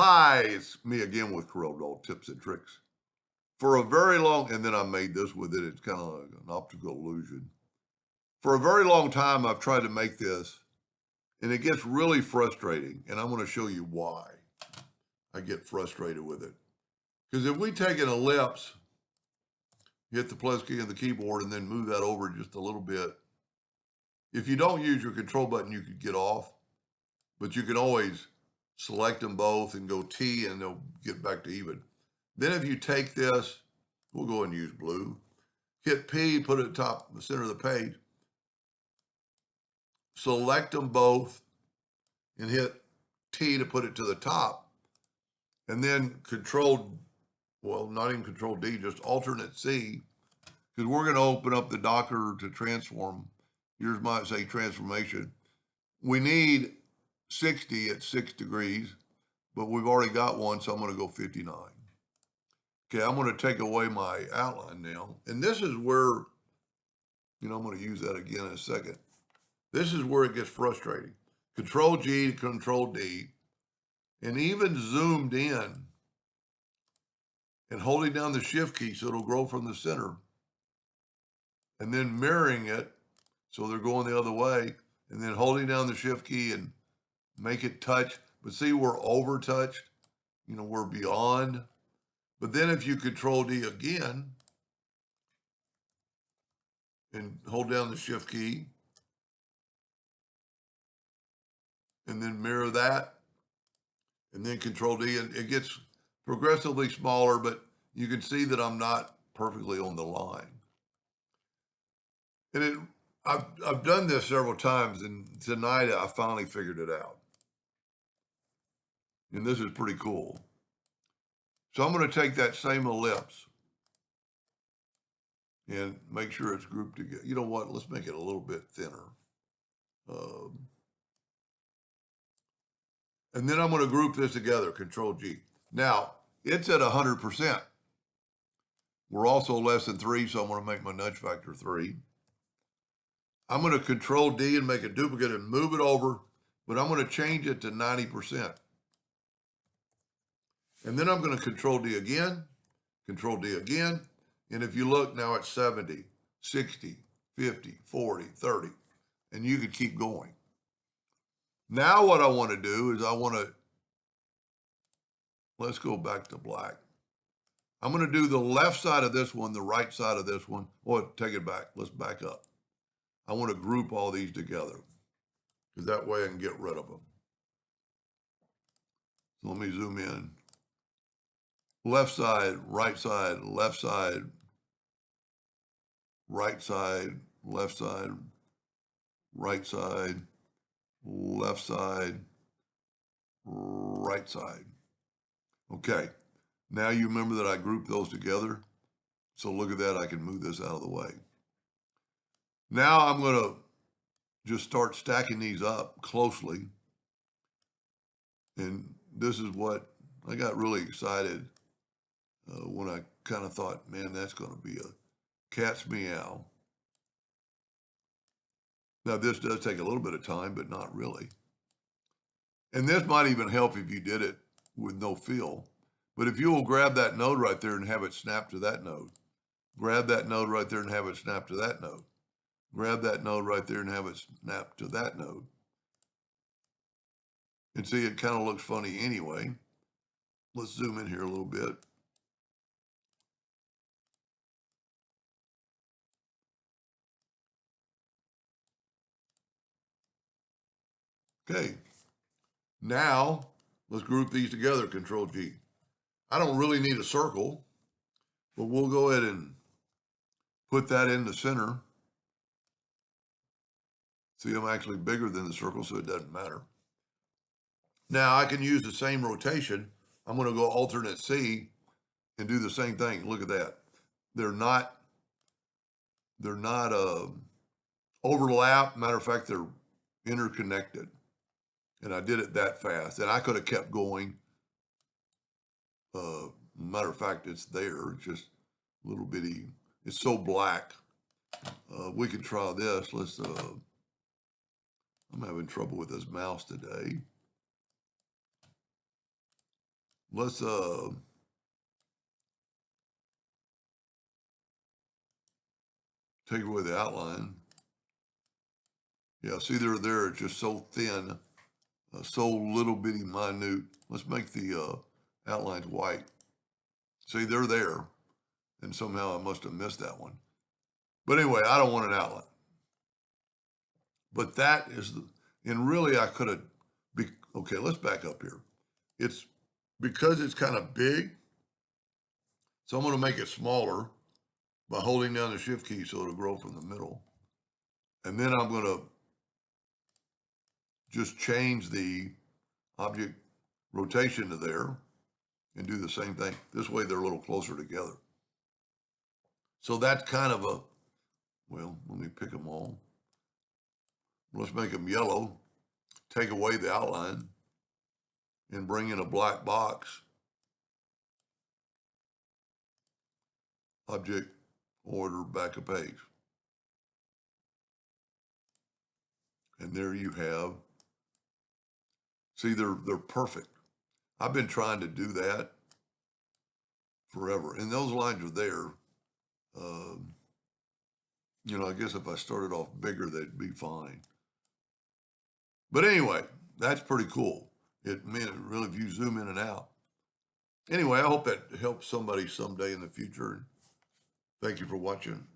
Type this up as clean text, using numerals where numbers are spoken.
Hi, it's me again with Corel tips and tricks. For a very long, and then I made this with it. It's kind of like an optical illusion. For a very long time, I've tried to make this, and it gets really frustrating. And I'm going to show you why I get frustrated with it. Because if we take an ellipse, hit the plus key on the keyboard, and then move that over just a little bit, if you don't use your control button, you could get off, but you can always select them both and go T, and they'll get back to even. Then if you take this, we'll go and use blue, hit P, put it at the top, the center of the page, select them both, and hit T to put it to the top, and then not even Control D, just Alternate C, because we're going to open up the Docker to transform. Yours might say transformation. We need 60 at 6 degrees, but we've already got one, so I'm going to go 59. Okay, I'm going to take away my outline now. And this is where, I'm going to use that again in a second. This is where it gets frustrating. Control G to Control D, and even zoomed in and holding down the Shift key so it'll grow from the center, and then mirroring it so they're going the other way, and then holding down the Shift key and make it touch. But see, we're over touched, we're beyond. But then if you Control D again and hold down the Shift key and then mirror that and then Control D, and it gets progressively smaller, but you can see that I'm not perfectly on the line. And I've done this several times, and tonight I finally figured it out. And this is pretty cool. So I'm going to take that same ellipse and make sure it's grouped together. You know what? Let's make it a little bit thinner. And then I'm going to group this together, Control G. Now, it's at 100%. We're also less than 3, so I'm going to make my nudge factor 3. I'm going to Control D and make a duplicate and move it over, but I'm going to change it to 90%. And then I'm going to Control D again, and if you look now it's 70, 60, 50, 40, 30, and you could keep going. Now what I want to do is let's go back to black. I'm going to do the left side of this one, the right side of this one. Well, take it back. Let's back up. I want to group all these together because that way I can get rid of them. So let me zoom in. Left side, right side, left side, right side, left side, right side, left side, right side. Okay, now you remember that I grouped those together. So look at that, I can move this out of the way. Now I'm going to just start stacking these up closely. And this is what I got really excited when I kind of thought, man, that's going to be a cat's meow. Now, this does take a little bit of time, but not really. And this might even help if you did it with no fill. But if you will grab that node right there and have it snap to that node, grab that node right there and have it snap to that node, grab that node right there and have it snap to that node. And see, it kind of looks funny anyway. Let's zoom in here a little bit. Okay, now let's group these together, Control G. I don't really need a circle, but we'll go ahead and put that in the center. See, I'm actually bigger than the circle, so it doesn't matter. Now I can use the same rotation. I'm going to go alternate C and do the same thing. Look at that. They're not overlap. Matter of fact, they're interconnected. And I did it that fast. And I could have kept going. Matter of fact, it's there. It's just a little bitty. It's so black. We could try this. I'm having trouble with this mouse today. let's take away the outline. Yeah, see there, it's just so thin, so little bitty minute. Let's make the outlines white. See, they're there, and somehow I must have missed that one. But anyway, I don't want an outline. But that is and really I could have, okay, let's back up here. It's because it's kind of big, so I'm going to make it smaller by holding down the shift key so it'll grow from the middle. And then I'm going to just change the object rotation to there and do the same thing. This way they're a little closer together. So that's kind of a, well, let me pick them all. Let's make them yellow, take away the outline, and bring in a black box. Object, order, back a page. And there you have, see, they're perfect. I've been trying to do that forever. And those lines are there. I guess if I started off bigger, they'd be fine. But anyway, that's pretty cool. It really, if you zoom in and out. Anyway, I hope that helps somebody someday in the future. Thank you for watching.